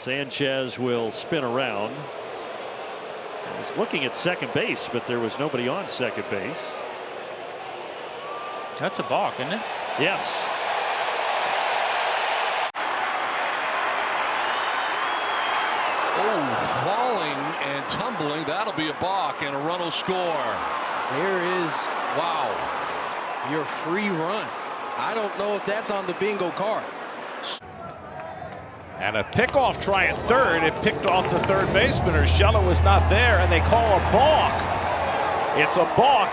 Sanchez will spin around. He was looking at second base, but there was nobody on second base. That's a balk, isn't it? Yes. Oh, falling and tumbling. That'll be a balk, and a run will score. There is, wow, your free run. I don't know if that's on the bingo card. And a pickoff try at third. It picked off the third baseman. Urshela was not there, and they call a balk. It's a balk.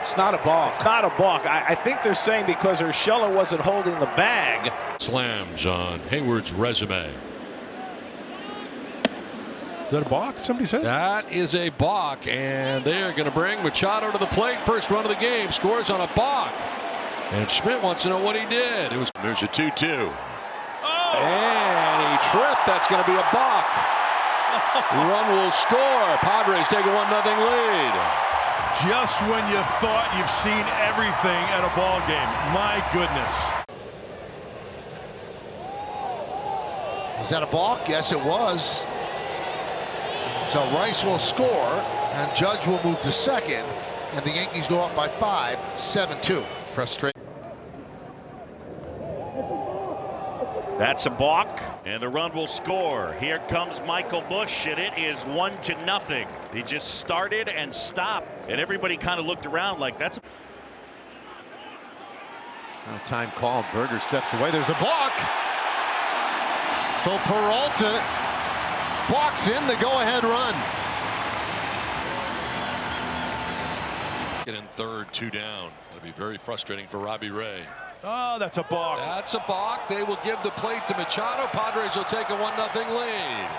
It's not a balk. It's not a balk. I think they're saying because Urshela wasn't holding the bag. Slams on Hayward's resume. Is that a balk? Somebody said that is a balk, and they're going to bring Machado to the plate. First run of the game, scores on a balk, and Schmidt wants to know what he did. There's a 2-2. And he tripped. That's going to be a balk. Run will score. Padres take a 1-0 lead. just when you thought you've seen everything at a ball game. My goodness. Is that a balk? Yes, it was. So Rice will score, and Judge will move to second, and the Yankees go up by 5, 7-2. Frustrating. That's a balk, and the run will score. Here comes Michael Busch, and it is 1-0. He just started and stopped, and everybody kind of looked around like that's. Now time call. Berger steps away. There's a balk. So Peralta balks in the go-ahead run. Get in third, 2 down. That'll be very frustrating for Robbie Ray. Oh, that's a balk. That's a balk. They will give the plate to Machado. Padres will take a 1-0 lead.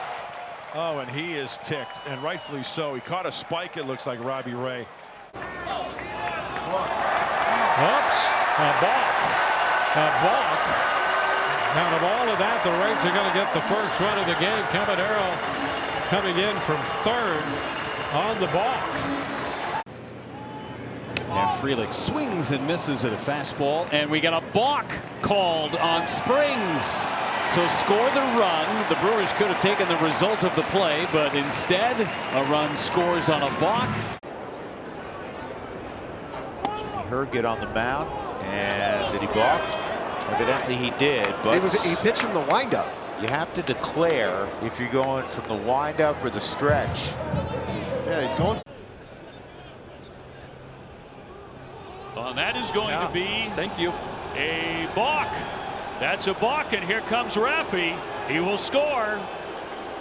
Oh, and he is ticked, and rightfully so. He caught a spike, it looks like, Robbie Ray. Oops, a balk. A balk. Out of all of that, the Rays are going to get the first run of the game. Caballero coming in from third on the balk. And Frelick swings and misses at a fastball, and we got a balk called on Springs. So score the run. The Brewers could have taken the result of the play, but instead a run scores on a balk. Jimmy Herb get on the mound, and did he balk? Evidently he did, but He pitched him the windup. you have to declare if you're going from the windup or the stretch. Yeah, he's going. Well, that is going to be Thank you. a balk. That's a balk, and here comes Raffy. He will score.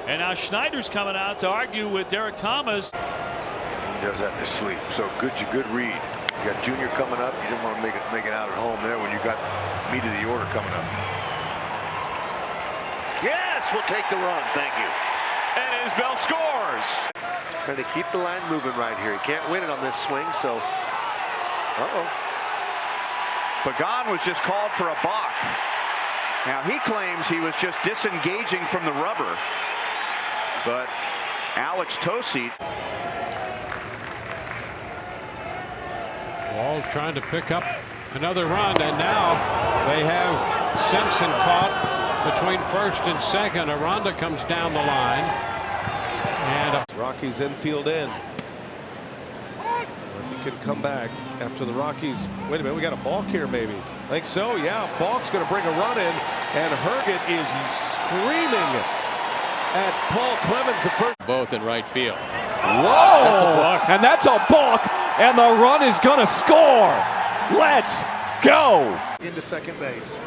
And now Schneider's coming out to argue with Derek Thomas. He does that in his sleep. So good read. You got Junior coming up. You didn't want to make it out at home there when you got meat of the order coming up. Yes, we'll take the run. Thank you. And Isbell scores. Trying to keep the line moving right here. He can't win it on this swing, so. Pagan was just called for a balk. Now he claims he was just disengaging from the rubber, but Alex Tosi. Wall's trying to pick up another run, and now they have Simpson caught between first and second. Aranda comes down the line, and Rockies infield in. If he can come back after the Rockies. Wait a minute, we got a balk here, maybe. I think so, yeah. Balk's going to bring a run in, and Herget is screaming at Paul Clemens at first. Both in right field. whoa! That's a balk. And that's a balk, and the run is going to score. Let's go. Into second base.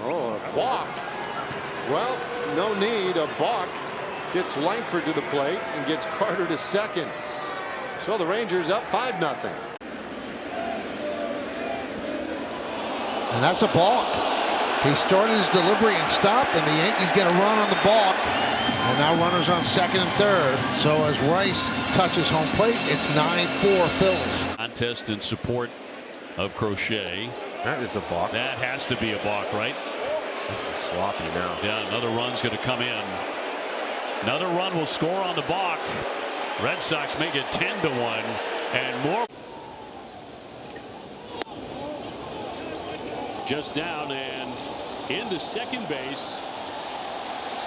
Oh, a balk. Well, no need. A balk gets Langford to the plate and gets Carter to second. So the Rangers up 5-0. And that's a balk. He started his delivery and stopped, and the Yankees get a run on the balk. And now runners on second and third. So as Rice touches home plate, it's 9-4 Phils. Contest in support of Crochet. That is a balk. That has to be a balk, right? This is sloppy now. Yeah, another run's going to come in. Another run will score on the balk. Red Sox make it 10-1, and more. Just down, and into second base.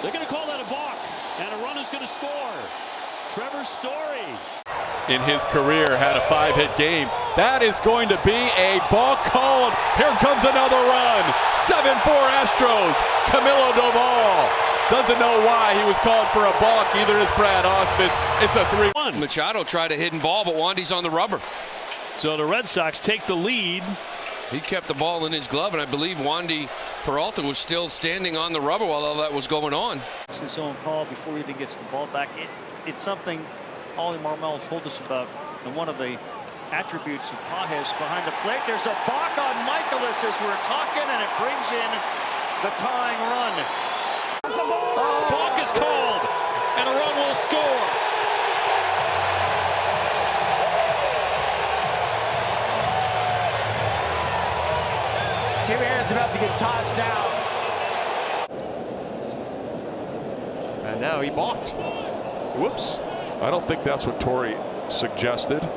They're going to call that a balk, and a runner's going to score. Trevor Story. In his career, had a 5-hit game. That is going to be a balk called. Here comes another run. 7-4 Astros. Camilo Doval doesn't know why he was called for a balk. Either is Brad Auspis. It's a 3-1. Machado tried a hidden ball, but Wandy's on the rubber. So the Red Sox take the lead. He kept the ball in his glove, and I believe Wandy Peralta was still standing on the rubber while all that was going on. It's his own call before he even gets the ball back. It's something Ollie Marmol told us about, and one of the attributes of Pages behind the plate. There's a balk on Michaelis as we're talking, and it brings in the tying run. Balk is called, and a run will score. Tim Aaron's about to get tossed out. And now he balked. Whoops. I don't think that's what Torrey suggested.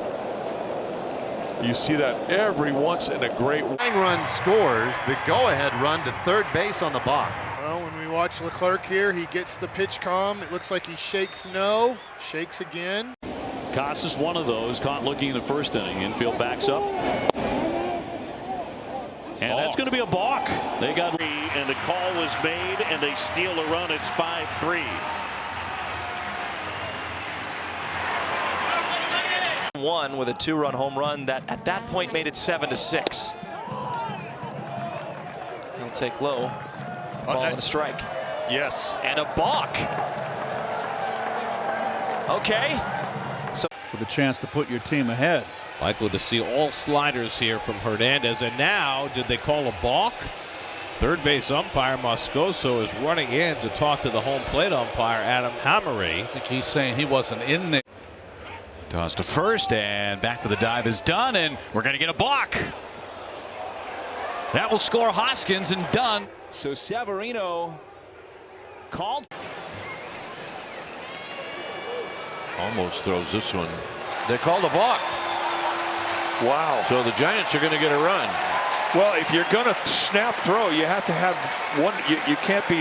You see that every once in a great run scores the go-ahead run to third base on the balk. Well, when we watch Leclerc here, he gets the pitch calm. It looks like he shakes no, shakes again. Casas one of those, caught looking in the first inning. Infield backs up. And that's going to be a balk. They got three, and the call was made, and they steal a run. It's 5-3. One with a 2-run home run that at that point made it 7-6. He'll take low. Ball and a strike. Yes. And a balk. Okay. So with a chance to put your team ahead. Likely to see all sliders here from Hernandez. And now, did they call a balk? Third base umpire Moscoso is running in to talk to the home plate umpire Adam Hammery. I think he's saying he wasn't in there. Toss to first, and back with the dive is done, and we're going to get a balk. That will score Hoskins, and done. So Severino called. Almost throws this one. They called a balk. Wow. So the Giants are going to get a run. Well, if you're going to snap throw, you have to have one. You can't be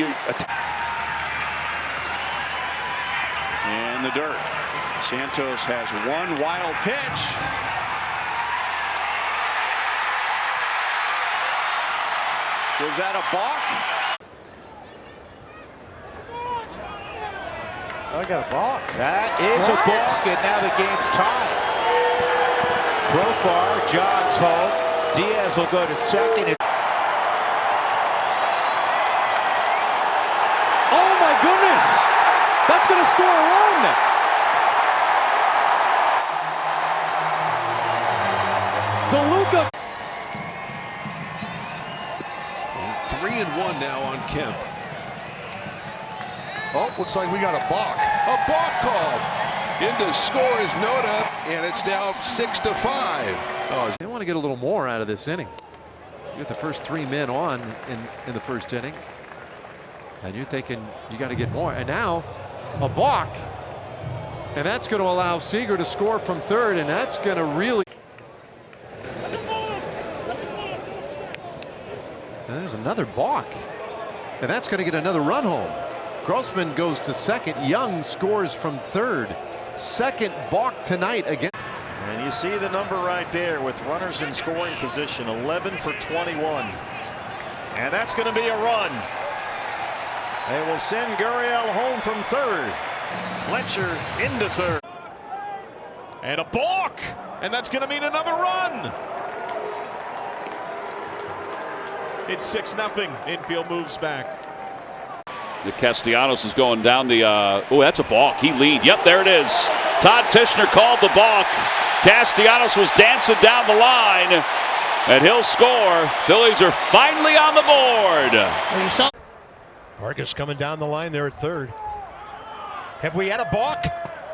In the dirt. Santos has one wild pitch. Was that a balk? I got a balk. That is a balk, and now the game's tied. Profar jogs home. Diaz will go to second. Oh my goodness! That's going to score a run. DeLuca. 3-1 now on Kemp. Oh, looks like we got a balk. A balk called. Into score is Noda, and it's now 6-5. Oh, they want to get a little more out of this inning. You got the first 3 men on in the first inning, and you're thinking you got to get more. And now a balk, and that's going to allow Seager to score from third, and that's going to really. And there's another balk, and that's going to get another run home. Grossman goes to second. Young scores from third. Second balk tonight again. And you see the number right there with runners in scoring position, 11 for 21. And that's going to be a run. They will send Gurriel home from third. Fletcher into third. And a balk. And that's going to mean another run. It's 6-0. Infield moves back. The Castellanos is going down the, oh, that's a balk. He leaned. Yep, there it is. Todd Tishner called the balk. Castellanos was dancing down the line, and he'll score. Phillies are finally on the board. Vargas coming down the line there at third. Have we had a balk?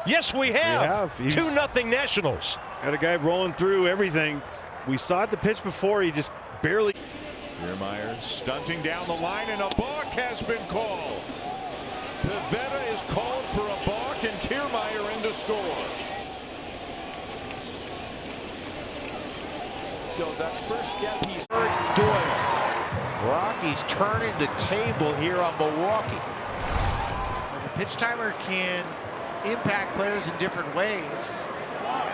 Yes, we have. 2-0 Nationals. Got a guy rolling through everything. We saw it the pitch before. He just barely. Kiermaier stunting down the line, and a balk has been called. Pivetta is called for a balk, and Kiermaier in to score. So that first step, he's Doyle. Rockies turning the table here on Milwaukee. The pitch timer can impact players in different ways.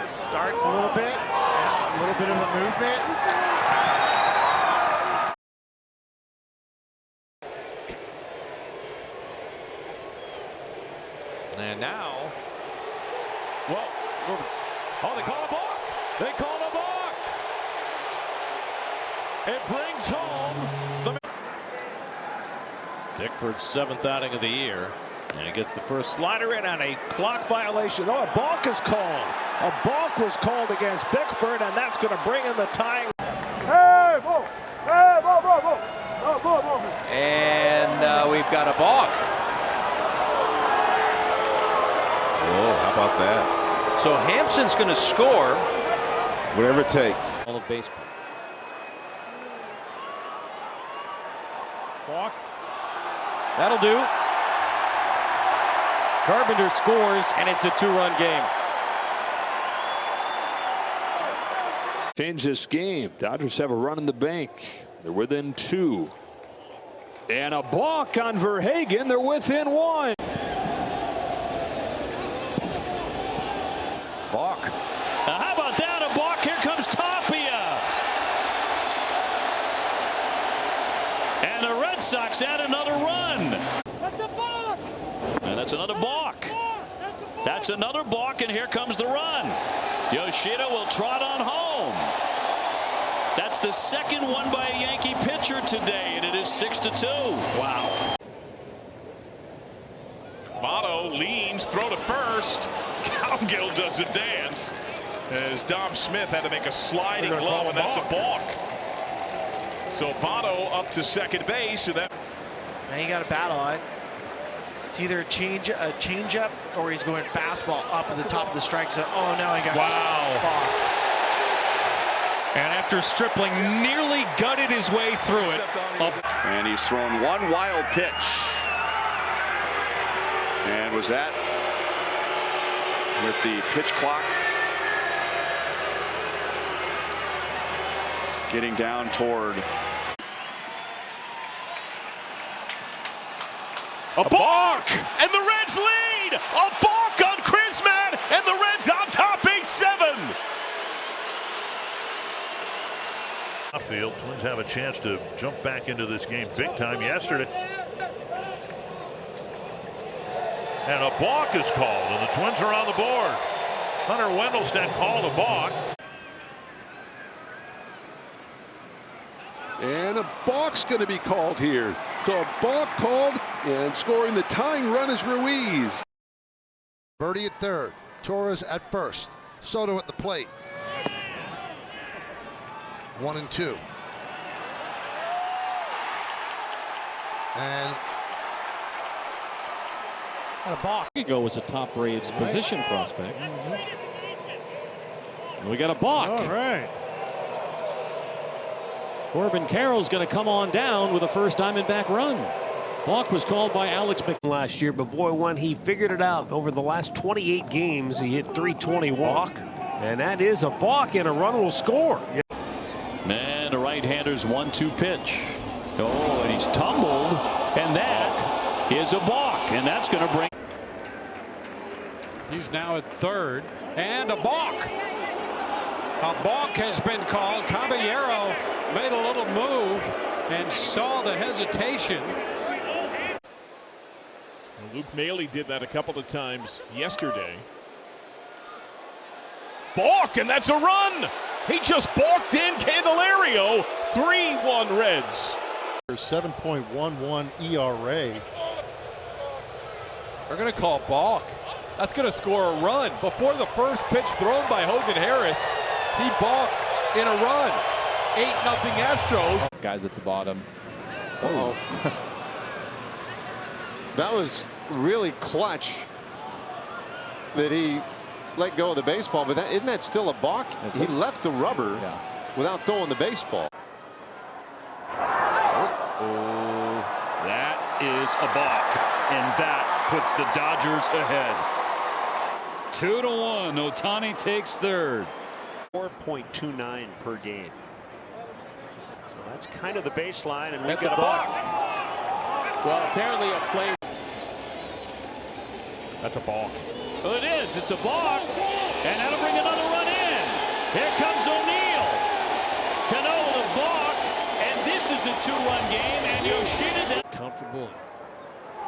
Starts a little bit, a little bit of a movement. And now, well, oh, they call a balk. They call a balk. It brings home the Bickford's 7th outing of the year. And he gets the first slider in on a clock violation. Oh, a balk is called. A balk was called against Bickford, and that's going to bring in the tying. Hey, ball. Hey, ball, ball, ball. Ball, ball, ball. And we've got a balk. Oh, how about that? So Hampson's going to score. Whatever it takes. all of baseball. Walk. That'll do. Carpenter scores, and it's a 2-run game. Change this game. Dodgers have a run in the bank. They're within 2. And a balk on Verhagen. They're within 1. Balk. How about that? A balk. Here comes Tapia. And the Red Sox add another run. That's a balk. And that's another balk. That's another balk, and here comes the run. Yoshida will trot on home. That's the second one by a Yankee pitcher today, and it is 6-2. Wow. Motto leans, throw to first. Cowgill does a dance as Dom Smith had to make a sliding blow, and that's a balk. So Motto up to second base, and that. Now you got to battle it. It's either a changeup or he's going fastball up at the top of the strike zone. Oh, now he got wow. And after Stripling nearly gutted his way through it. And he's thrown one wild pitch. And was that with the pitch clock getting down toward A balk, and the Reds lead. A balk on Chrisman, and the Reds on top 8-7. Field Twins have a chance to jump back into this game big time yesterday. And a balk is called, and the Twins are on the board. Hunter Wendelstedt called a balk. And a balk's going to be called here. So a balk called, and scoring the tying run is Ruiz. Birdie at third. Torres at first. Soto at the plate. 1-2. And a balk. Go was a top Braves position prospect. And we got a balk. All right. Corbin Carroll's going to come on down with a first Diamondback run. Balk was called by Alex McNeil last year, but boy, when he figured it out over the last 28 games, he hit 320 walk, and that is a balk, and a run will score. And the right-hander's 1-2 pitch. Oh, and he's tumbled, and that is a balk, and that's going to bring. He's now at third, and a balk. A balk has been called. Caballero made a little move and saw the hesitation. Luke Maile did that a couple of times yesterday. Balk, and that's a run. He just balked in Candelario. 3-1 Reds. 7.11 ERA. They're going to call balk. That's going to score a run. Before the first pitch thrown by Hogan Harris, he balks in a run. 8-0 Astros. Guys at the bottom. Uh-oh. That was really clutch that he let go of the baseball, but isn't that still a balk? He left the rubber without throwing the baseball. Oh, that is a balk, and that puts the Dodgers ahead. 2-1. Ohtani takes third. 4.29 per game. So that's kind of the baseline, and we've That's got a a balk. Well, apparently a play. That's a balk. Well, it is. It's a balk, and that'll bring another run in. Here comes O'Neill. Cano with a balk, and this is a 2-run game, and Yoshida comfortable.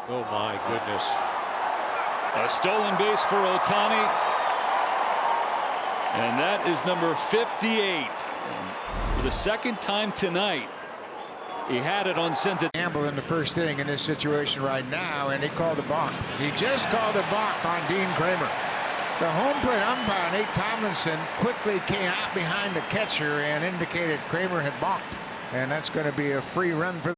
Oh my goodness. A stolen base for Ohtani. And that is number 58. For the second time tonight, he had it on Cincinnati. Gamble in the first inning in this situation right now, and he called the balk. He just called a balk on Dean Kramer. The home plate umpire, Nate Tomlinson, quickly came out behind the catcher and indicated Kramer had balked. And that's going to be a free run for